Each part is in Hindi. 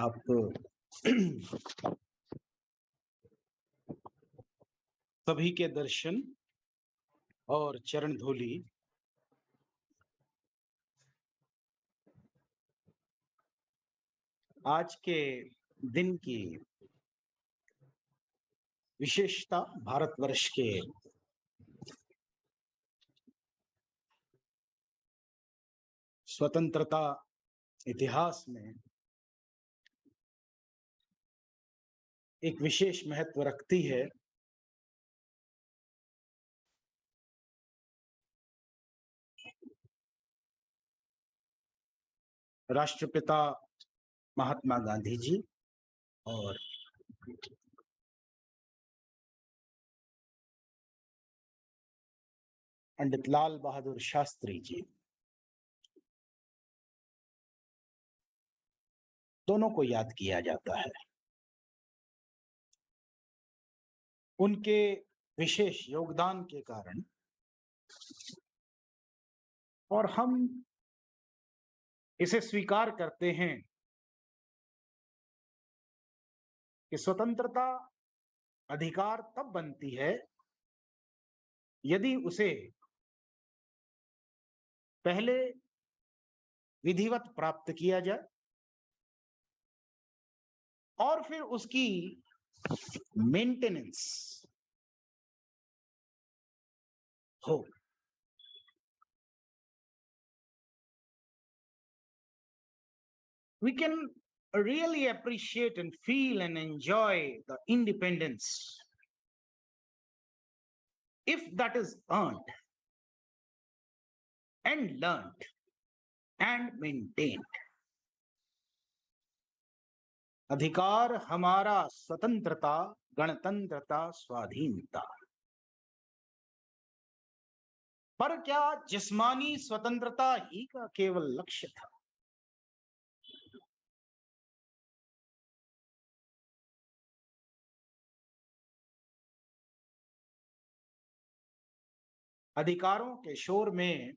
आप सभी के दर्शन और चरण धूलि आज के दिन की विशेषता भारतवर्ष के स्वतंत्रता इतिहास में एक विशेष महत्व रखती है। राष्ट्रपिता महात्मा गांधी जी और पंडित लाल बहादुर शास्त्री जी दोनों को याद किया जाता है। उनके विशेष योगदान के कारण और हम इसे स्वीकार करते हैं कि स्वतंत्रता अधिकार तब बनती है यदि उसे पहले विधिवत प्राप्त किया जाए और फिर उसकी मेंटेनेंस हो। We can really appreciate and feel and enjoy the independence if that is earned and learned and maintained. अधिकार हमारा स्वतंत्रता, गणतंत्रता, स्वाधीनता। पर क्या जिस्मानी स्वतंत्रता ही का केवल लक्ष्य था? अधिकारों के शोर में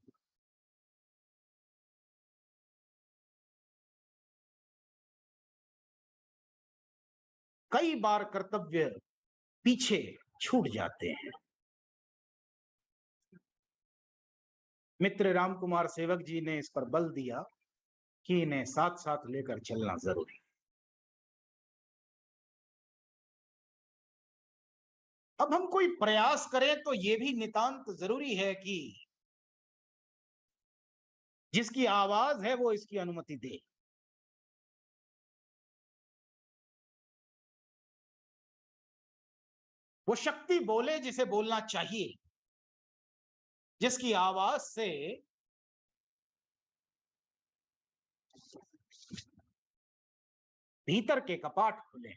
कई बार कर्तव्य पीछे छूट जाते हैं। मित्र राम कुमार सेवक जी ने इस पर बल दिया कि इन्हें साथ साथ लेकर चलना जरूरी। अब हम कोई प्रयास करें तो यह भी नितांत जरूरी है कि जिसकी आवाज है वो इसकी अनुमति दे। वो शक्ति बोले जिसे बोलना चाहिए, जिसकी आवाज से भीतर के कपाट खुले।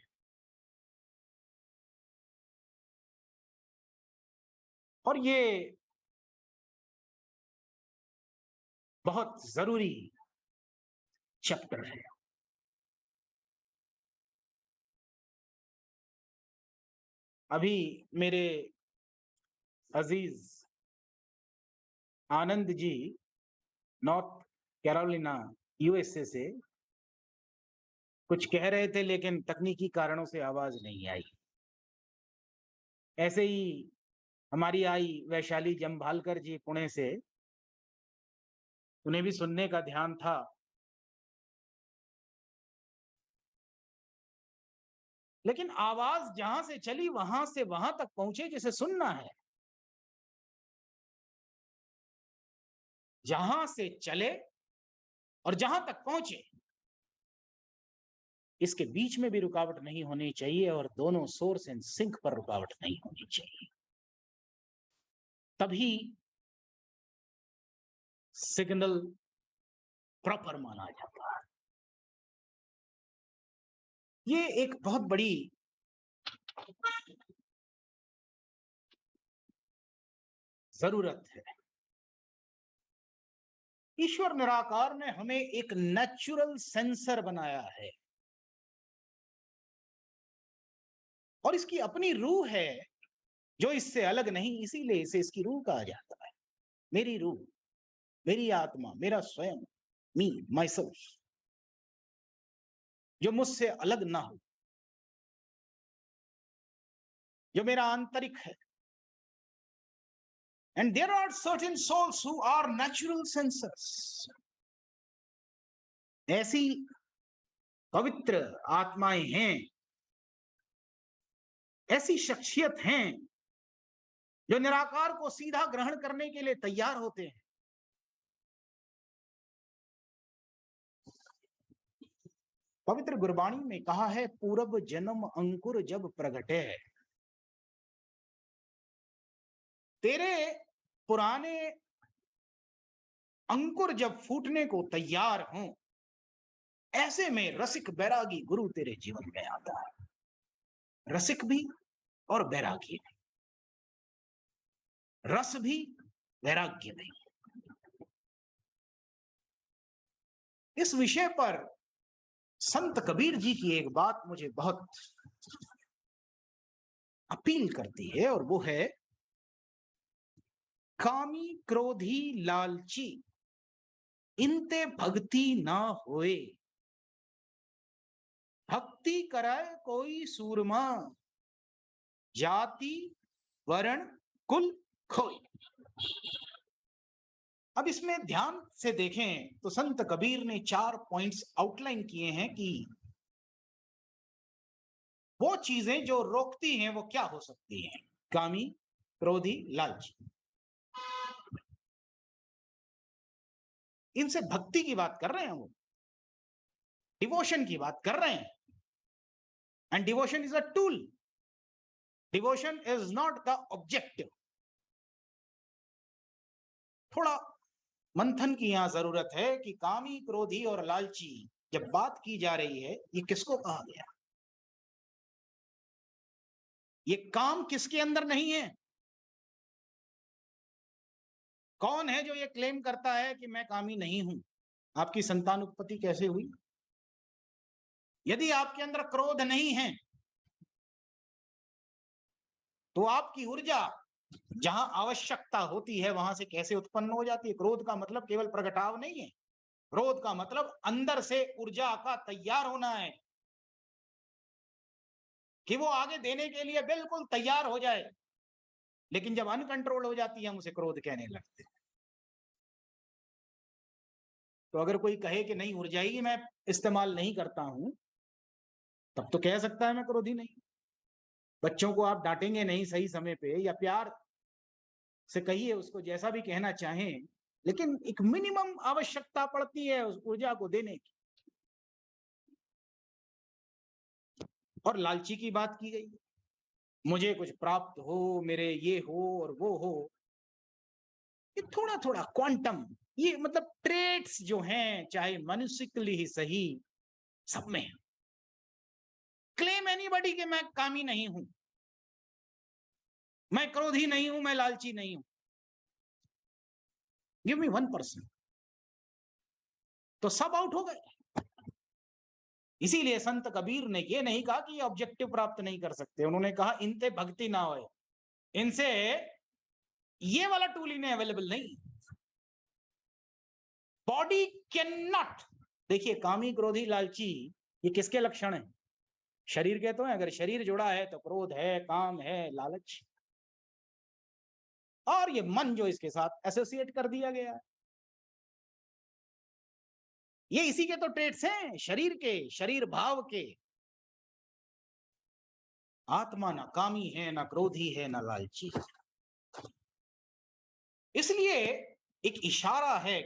और ये बहुत जरूरी चैप्टर है। अभी मेरे अजीज Anand ji north Carolina USA से कुछ कह रहे थे, लेकिन तकनीकी कारणों से आवाज नहीं आई। ऐसे ही हमारी आई वैशाली जम्भालकर जी पुणे से, उन्हें भी सुनने का ध्यान था, लेकिन आवाज जहां से चली वहां से वहां तक पहुंचे जिसे सुनना है। जहां से चले और जहां तक पहुंचे, इसके बीच में भी रुकावट नहीं होनी चाहिए और दोनों सोर्स एंड सिंक पर रुकावट नहीं होनी चाहिए। तभी सिग्नल प्रॉपर माना जाता है। ये एक बहुत बड़ी जरूरत है। ईश्वर निराकार ने हमें एक नेचुरल सेंसर बनाया है और इसकी अपनी रूह है जो इससे अलग नहीं, इसीलिए इसे इसकी रूह कहा जाता है। मेरी रूह, मेरी आत्मा, मेरा स्वयं, मी, माई सेल्फ। जो मुझसे अलग ना हो, जो मेरा आंतरिक है। And there are certain souls who are natural sensors. ऐसी पवित्र आत्माएं हैं, ऐसी शख्सियत हैं जो निराकार को सीधा ग्रहण करने के लिए तैयार होते हैं। पवित्र गुरबाणी में कहा है, पूर्व जन्म अंकुर जब प्रगटे। तेरे पुराने अंकुर जब फूटने को तैयार हों, ऐसे में रसिक बैरागी गुरु तेरे जीवन में आता है। रसिक भी और बैरागी भी, रस भी वैराग्य भी। इस विषय पर संत कबीर जी की एक बात मुझे बहुत अपील करती है, और वो है, कामी क्रोधी लालची इनते भक्ति ना होए, भक्ति कराए कोई सूरमा, जाति वर्ण कुल खोए। अब इसमें ध्यान से देखें तो संत कबीर ने 4 पॉइंट्स आउटलाइन किए हैं कि वो चीजें जो रोकती हैं वो क्या हो सकती हैं। कामी क्रोधी लालची, इनसे भक्ति की बात कर रहे हैं, वो डिवोशन की बात कर रहे हैं। And devotion is a tool, devotion is not the objective. थोड़ा मंथन की यहां जरूरत है कि कामी क्रोधी और लालची जब बात की जा रही है, ये किसको कहा गया? ये काम किसके अंदर नहीं है? कौन है जो ये क्लेम करता है कि मैं कामी नहीं हूं? आपकी संतान उत्पत्ति कैसे हुई? यदि आपके अंदर क्रोध नहीं है तो आपकी ऊर्जा जहां आवश्यकता होती है वहां से कैसे उत्पन्न हो जाती है? क्रोध का मतलब केवल प्रगटाव नहीं है, क्रोध का मतलब अंदर से ऊर्जा का तैयार होना है कि वो आगे देने के लिए बिल्कुल तैयार हो जाए। लेकिन जब अनकंट्रोल हो जाती है हम उसे क्रोध कहने लगते हैं। तो अगर कोई कहे कि नहीं, ऊर्जा ही मैं इस्तेमाल नहीं करता हूं, तब तो कह सकता है मैं क्रोधी नहीं। बच्चों को आप डांटेंगे नहीं सही समय पे, या प्यार से कहिए उसको, जैसा भी कहना चाहें, लेकिन एक मिनिमम आवश्यकता पड़ती है उस ऊर्जा को देने की। और लालची की बात की गई, मुझे कुछ प्राप्त हो, मेरे ये हो और वो हो। ये थोड़ा थोड़ा क्वांटम, ये मतलब ट्रेट्स जो हैं, चाहे मनुष्य के लिए ही सही, सब में है। क्लेम एनीबॉडी कि मैं कामी नहीं हूं, मैं क्रोधी नहीं हूं, मैं लालची नहीं हूं, गिव मी 1%, तो सब आउट हो गए। इसीलिए संत कबीर ने ये नहीं कहा कि ये ऑब्जेक्टिव प्राप्त नहीं कर सकते, उन्होंने कहा इनते भक्ति ना होए, इनसे ये वाला टूल इन्हें अवेलेबल नहीं। बॉडी कैन नॉट, देखिए कामी क्रोधी लालची ये किसके लक्षण है? शरीर के तो है। अगर शरीर जुड़ा है तो क्रोध है, काम है, लालच, और ये मन जो इसके साथ एसोसिएट कर दिया गया है, ये इसी के तो ट्रेट्स हैं, शरीर के, शरीर भाव के। आत्मा ना कामी है, ना क्रोधी है, ना लालची। इसलिए एक इशारा है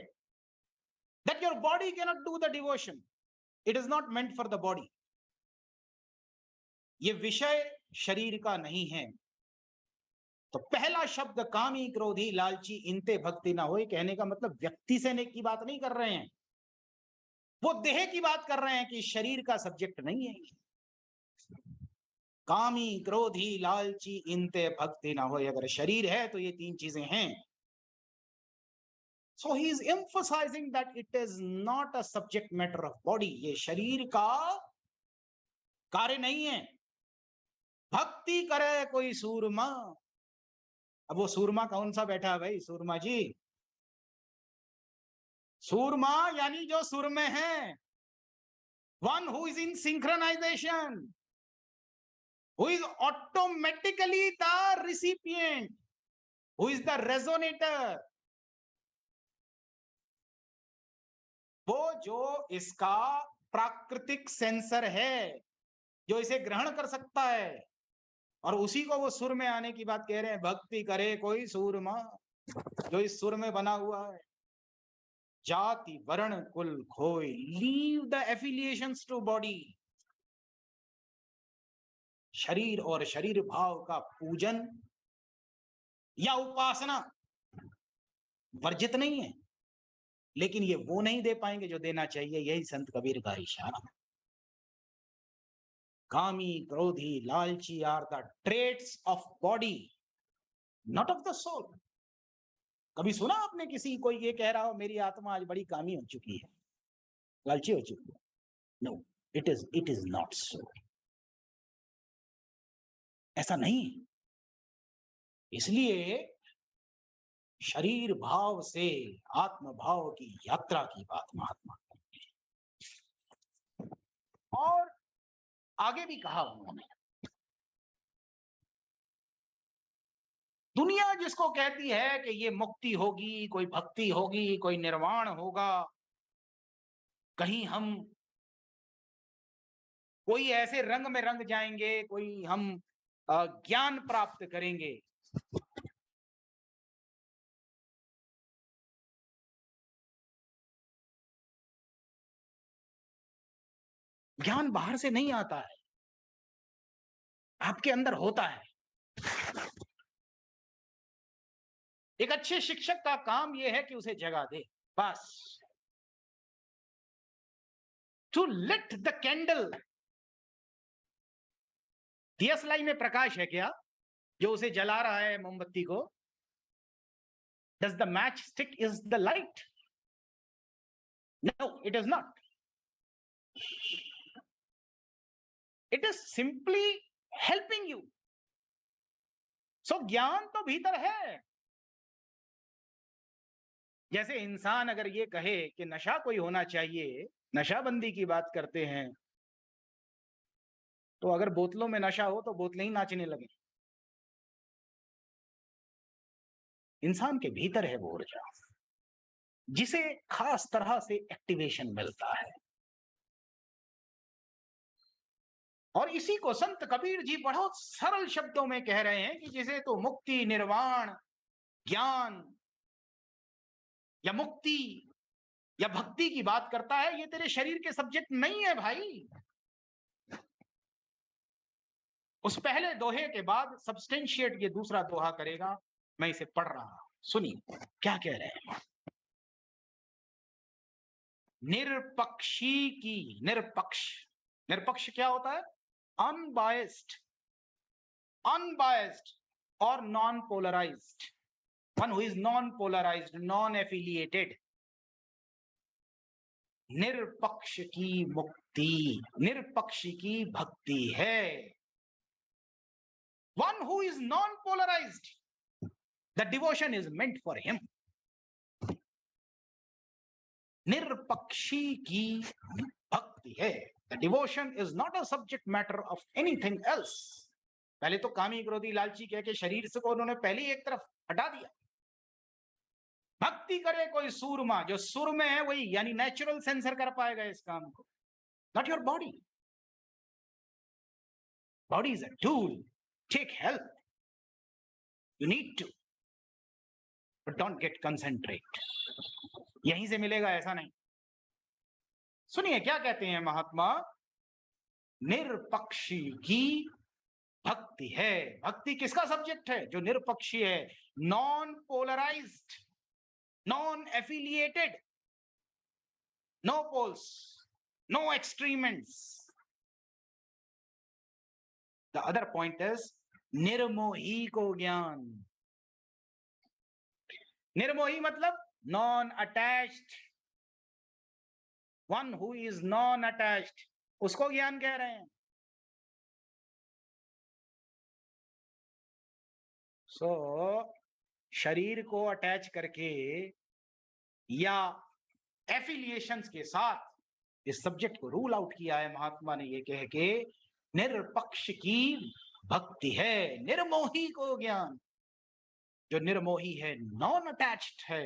that your body cannot do the devotion, it is not meant for the body। ये विषय शरीर का नहीं है। तो पहला शब्द कामी क्रोधी लालची इनते भक्ति ना होए कहने का मतलब व्यक्ति से की बात नहीं कर रहे हैं, वो देह की बात कर रहे हैं कि शरीर का सब्जेक्ट नहीं है। कामी क्रोधी लालची इनते भक्ति ना होए, अगर शरीर है तो ये 3 चीजें हैं। So he is emphasizing that it is not a subject matter of body, ये शरीर का कार्य नहीं है। भक्ति करे कोई सूरमा, अब वो सूरमा कौन सा बैठा है भाई? सूरमा जी, सूरमा यानी जो सुर में है, one who is in synchronization, who is automatically the recipient, who is the resonator. वो जो इसका प्राकृतिक सेंसर है, जो इसे ग्रहण कर सकता है, और उसी को वो सुर में आने की बात कह रहे हैं। भक्ति करे कोई सूरमा, जो इस सुर में बना हुआ है। जाति वर्ण कुल खोय, leave the affiliations to body. शरीर और शरीर भाव का पूजन या उपासना वर्जित नहीं है, लेकिन ये वो नहीं दे पाएंगे जो देना चाहिए। यही संत कबीर का इशारा। कामी, क्रोधी, लालची are the traits of body, not of the soul. कभी सुना आपने किसी कोई ये कह रहा हो मेरी आत्मा आज बड़ी कामी हो चुकी है, लालची हो चुकी है? No, it is not so. ऐसा नहीं। इसलिए शरीर भाव से आत्म भाव की यात्रा की बात महात्मा करते हैं। और आगे भी कहा उन्होंने, दुनिया जिसको कहती है कि ये मुक्ति होगी, कोई भक्ति होगी, कोई निर्वाण होगा, कहीं हम कोई ऐसे रंग में रंग जाएंगे, कोई हम ज्ञान प्राप्त करेंगे। ज्ञान बाहर से नहीं आता है, आपके अंदर होता है। एक अच्छे शिक्षक का काम यह है कि उसे जगा दे, बस। To lit the candle. दियसलाई में प्रकाश है क्या जो उसे जला रहा है मोमबत्ती को? Does the match stick is the light? No, it is not. It is simply helping you. So ज्ञान तो भीतर है। जैसे इंसान अगर ये कहे कि नशा कोई होना चाहिए, नशाबंदी की बात करते हैं, तो अगर बोतलों में नशा हो तो बोतलें ही नाचने लगे। इंसान के भीतर है वो ऊर्जा जिसे खास तरह से एक्टिवेशन मिलता है। और इसी को संत कबीर जी बहुत सरल शब्दों में कह रहे हैं कि जिसे तो मुक्ति, निर्वाण, ज्ञान या मुक्ति या भक्ति की बात करता है, ये तेरे शरीर के सब्जेक्ट नहीं है भाई। उस पहले दोहे के बाद सब्सटेंशिएट ये दूसरा दोहा करेगा। मैं इसे पढ़ रहा हूं, सुनिए क्या कह रहे हैं। निरपक्षी की, निरपक्ष, निरपक्ष क्या होता है? अनबायस्ड, अनबायस्ड और non polarised. One who is non polarised, non affiliated. निरपक्ष की मुक्ति, निरपक्ष की भक्ति है। One who is non polarised, the devotion is meant for him. निरपक्षी की भक्ति है। The devotion is not a subject matter of anything else. पहले तो कामी, क्रोधी, लालची कह के शरीर से को उन्होंने पहले ही एक तरफ हटा दिया। भक्ति करे कोई सूरमा, जो सुर में है वही, यानी नेचुरल सेंसर कर पाएगा इस काम को, not your body. Body is a tool, take help, you need to, but don't get concentrate. यहीं से मिलेगा ऐसा नहीं। सुनिए क्या कहते हैं महात्मा। निरपक्षी की भक्ति है। भक्ति किसका सब्जेक्ट है? जो निरपक्षी है, non polarised, non affiliated, no poles, no extremes. The other point is निर्मोही को ज्ञान। निर्मोही मतलब non attached. One who is non attached, उसको ज्ञान कह रहे हैं। सो शरीर को अटैच करके या एफिलिएशंस के साथ इस सब्जेक्ट को रूल आउट किया है महात्मा ने ये कह के, निरपक्ष की भक्ति है, निर्मोही को ज्ञान। जो निर्मोही है, नॉन अटैच्ड है,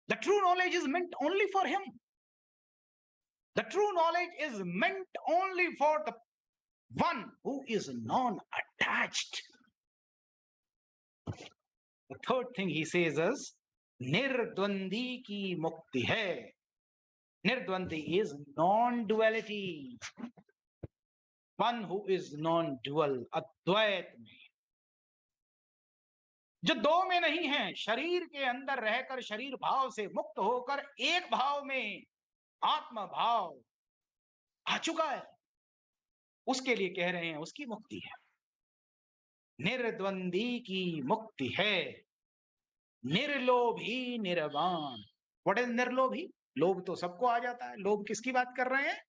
the true knowledge is meant only for him. The true knowledge is meant only for the one who is non attached. The third thing he says is निर्द्वंदी की मुक्ति है। निर्द्वंदी is non duality, one who is non dual, अद्वैत में, जो दो में नहीं है, शरीर के अंदर रहकर शरीर भाव से मुक्त होकर एक भाव में आत्मा भाव आ चुका है, उसके लिए कह रहे हैं उसकी मुक्ति है। निर्द्वंदी की मुक्ति है, निर्लोभी निर्वाण। व्हाट इज निर्लोभी? लोभ तो सबको आ जाता है। लोभ किसकी बात कर रहे हैं?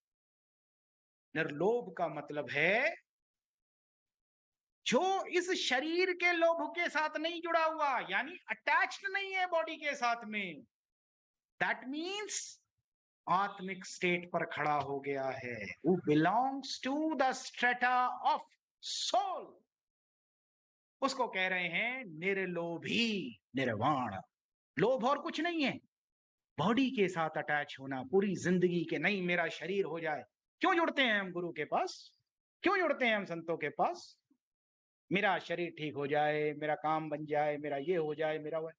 निर्लोभ का मतलब है जो इस शरीर के लोभ के साथ नहीं जुड़ा हुआ, यानी अटैच्ड नहीं है बॉडी के साथ में। दैट मीन्स आत्मिक स्टेट पर खड़ा हो गया है, who belongs to the strata of soul। उसको कह रहे हैं निर्लोभी निर्वाण। लोभ और कुछ नहीं है, बॉडी के साथ अटैच होना पूरी जिंदगी के, नहीं मेरा शरीर हो जाए। क्यों जुड़ते हैं हम गुरु के पास? क्यों जुड़ते हैं हम संतों के पास? मेरा शरीर ठीक हो जाए, मेरा काम बन जाए, मेरा ये हो जाए, मेरा वो।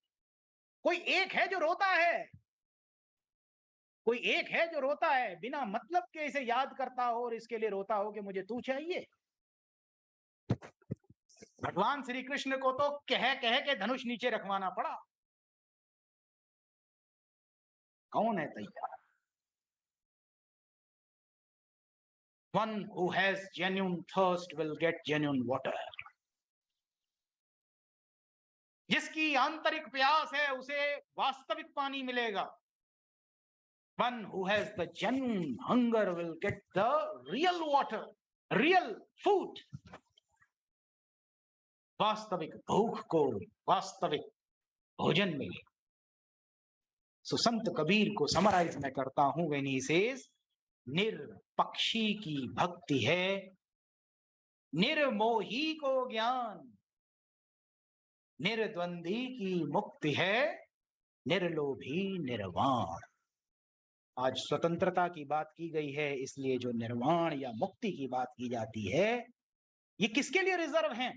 कोई एक है जो रोता है, कोई एक है जो रोता है बिना मतलब के, इसे याद करता हो और इसके लिए रोता हो कि मुझे तू चाहिए। भगवान श्री कृष्ण को तो कह कह के धनुष नीचे रखवाना पड़ा। कौन है तैयार? One who has genuine thirst will get genuine water। जिसकी आंतरिक प्यास है उसे वास्तविक पानी मिलेगा। One who has the genuine hunger will get the real water, real food। वास्तविक भूख को वास्तविक भोजन मिले। सो संत कबीर को समराइज मैं करता हूं व्हेन ही सेज, निरपक्षी की भक्ति है, निर्मोही को ज्ञान, निर्द्वंदी की मुक्ति है, निर्लोभी निर्वाण। आज स्वतंत्रता की बात की गई है, इसलिए जो निर्वाण या मुक्ति की बात की जाती है, ये किसके लिए रिजर्व है?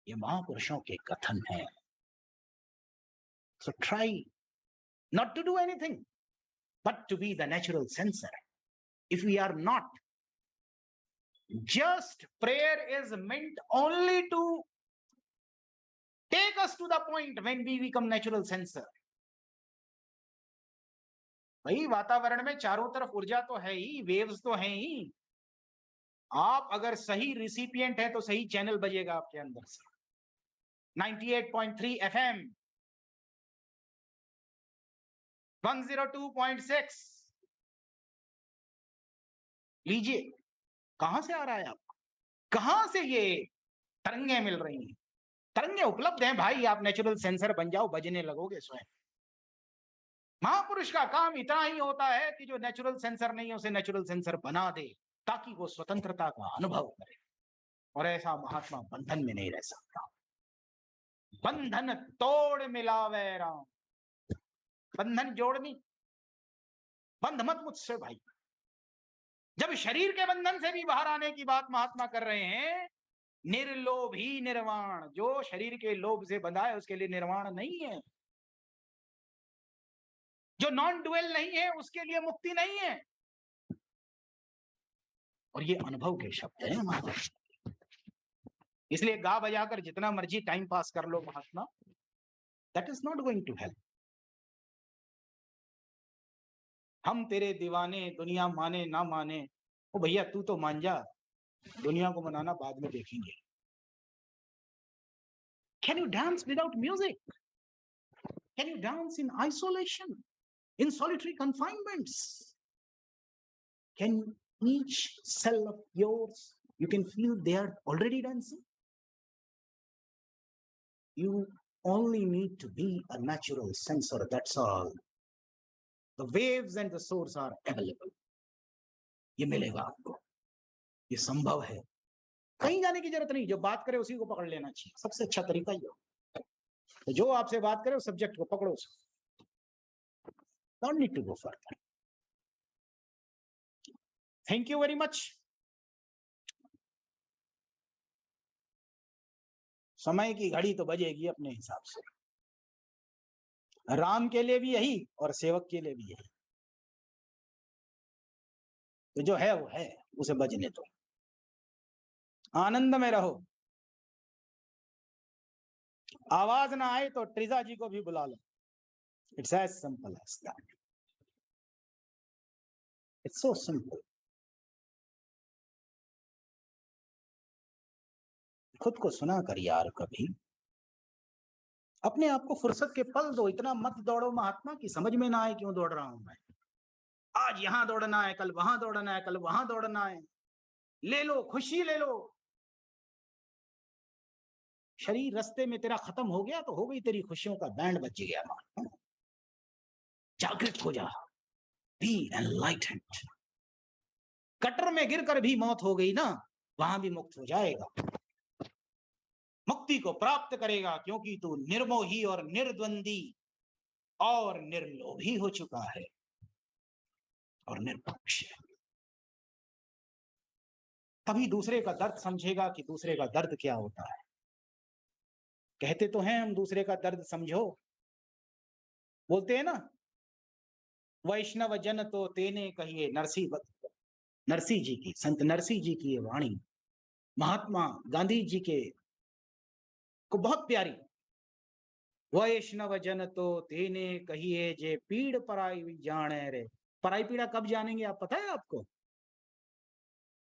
ये महापुरुषों के कथन है। So try not to do anything but to be the natural censor। if we are not, just prayer is meant only to take us to the point when we become natural censor। भाई वातावरण में चारों तरफ ऊर्जा तो है ही, वेव्स तो हैं ही। आप अगर सही रिसिपिएंट है तो सही चैनल बजेगा आपके अंदर से। 98.3 FM, 102.6 लीजिए। कहां से आ रहा है आपको? कहां से ये तरंगे मिल रही हैं? तरंगे उपलब्ध हैं भाई, आप नेचुरल सेंसर बन जाओ, बजने लगोगे स्वयं। महापुरुष का काम इतना ही होता है कि जो नेचुरल सेंसर नहीं है उसे नेचुरल सेंसर बना दे, ताकि वो स्वतंत्रता का अनुभव करे। और ऐसा महात्मा बंधन में नहीं रह सकता। बंधन तोड़ मिलावे राम, बंधन जोड़नी, बंध मत मुझसे भाई। जब शरीर के बंधन से भी बाहर आने की बात महात्मा कर रहे हैं, निर्लोभी निर्वाण, जो शरीर के लोभ से बंधा है उसके लिए निर्वाण नहीं है। जो नॉन डुअल नहीं है उसके लिए मुक्ति नहीं है। और ये अनुभव के शब्द हैं महात्मा। इसलिए गा बजाकर जितना मर्जी टाइम पास कर लो महात्मा, that is not going to help. हम तेरे दीवाने, दुनिया माने ना माने, ओ भैया तू तो मान जा, दुनिया को मनाना बाद में देखेंगे। Can you dance without music? Can you dance in isolation, in solitary confinements? Can each cell of yours, you can feel they are already dancing? You only need to be a natural sensor, that's all। The waves and the source are available. ये मिलेगा आपको, ये संभव है। कहीं जाने की जरूरत नहीं, जो बात करे उसी को पकड़ लेना चाहिए, सबसे अच्छा तरीका ये हो। तो जो आपसे बात करे उस सब्जेक्ट को पकड़ो, don't need to go further. Thank you very much. समय की घड़ी तो बजेगी अपने हिसाब से, राम के लिए भी यही और सेवक के लिए भी यही। तो जो है वो है, उसे बजने दो, आनंद में रहो। आवाज ना आए तो ट्रिजा जी को भी बुला लो। It's as simple as that. It's so simple. खुद को सुना कर यार कभी, अपने आप को फुर्सत के पल दो। इतना मत दौड़ो महात्मा की समझ में ना आए क्यों दौड़ रहा हूं मैं। आज यहां दौड़ना है, कल वहां दौड़ना है, कल वहां दौड़ना है। ले लो खुशी, ले लो। शरीर रास्ते में तेरा खत्म हो गया तो हो गई तेरी खुशियों का बैंड बज गया। जागृत हो जा, बी एनलाइटेंड। कटर में गिरकर भी मौत हो गई ना, वहां भी मुक्त हो जाएगा, मुक्ति को प्राप्त करेगा, क्योंकि तू निर्मोही और निर्द्वंदी और निर्लोभी हो चुका है और निरपक्ष है। तभी दूसरे का दर्द समझेगा कि दूसरे का दर्द क्या होता है। कहते तो हैं हम दूसरे का दर्द समझो, बोलते हैं ना, वैष्णव जन तो तेने कहिए नरसी जी की, संत नरसी जी की ये वाणी महात्मा गांधी जी के को बहुत प्यारी। वैष्णव जन तो तेने कहिए जे पीड़ पराई जाने रे। पराई पीड़ा कब जानेंगे आप, पता है आपको?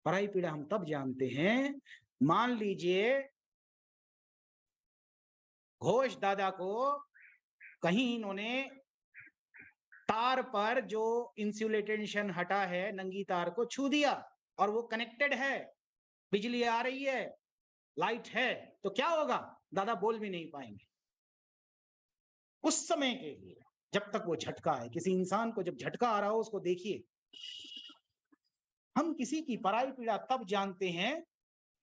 पराई पीड़ा हम तब जानते हैं, मान लीजिए घोष दादा को कहीं इन्होंने तार पर जो इंसुलेटेशन हटा है, नंगी तार को छू दिया और वो कनेक्टेड है, बिजली आ रही है, लाइट है, तो क्या होगा? दादा बोल भी नहीं पाएंगे उस समय के लिए, जब तक वो झटका है। किसी इंसान को जब झटका आ रहा हो उसको देखिए। हम किसी की पराई पीड़ा तब जानते हैं,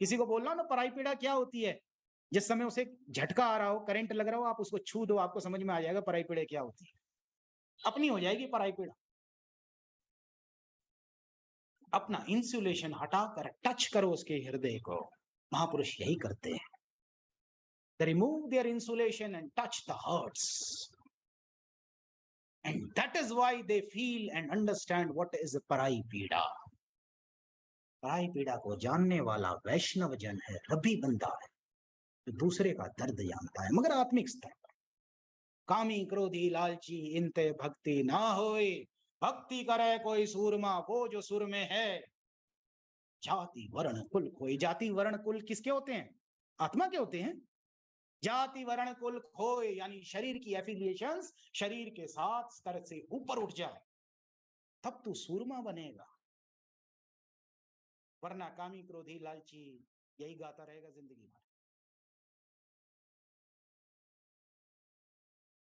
किसी को बोलना ना पराई पीड़ा क्या होती है, जिस समय उसे झटका आ रहा हो, करंट लग रहा हो, आप उसको छू दो, आपको समझ में आ जाएगा पराई पीड़ा क्या होती है। अपनी हो जाएगी पराई पीड़ा। अपना इंसुलेशन हटाकर टच करो उसके हृदय को। महापुरुष यही करते हैं, they remove their insulation and touch the hearts, and that is why they feel and understand what is पराई पीड़ा। पराई पीड़ा को जानने वाला वैष्णव जन है, रबी बंदा है, जो दूसरे का दर्द जानता है, मगर आत्मिक स्तर पर। कामी क्रोधी लालची इनते भक्ति ना होए, भक्ति करे कोई सूरमा, वो जो सुर में है। जाति वर्ण कुल खोए। जाति वर्ण कुल किसके होते हैं? आत्मा के होते हैं। जाति वर्ण कुल खोए यानी शरीर की एफिलिएशंस शरीर के साथ स्तर से ऊपर उठ जाए, तब तू सूरमा बनेगा। वरना कामी क्रोधी लालची यही गाता रहेगा जिंदगी भर।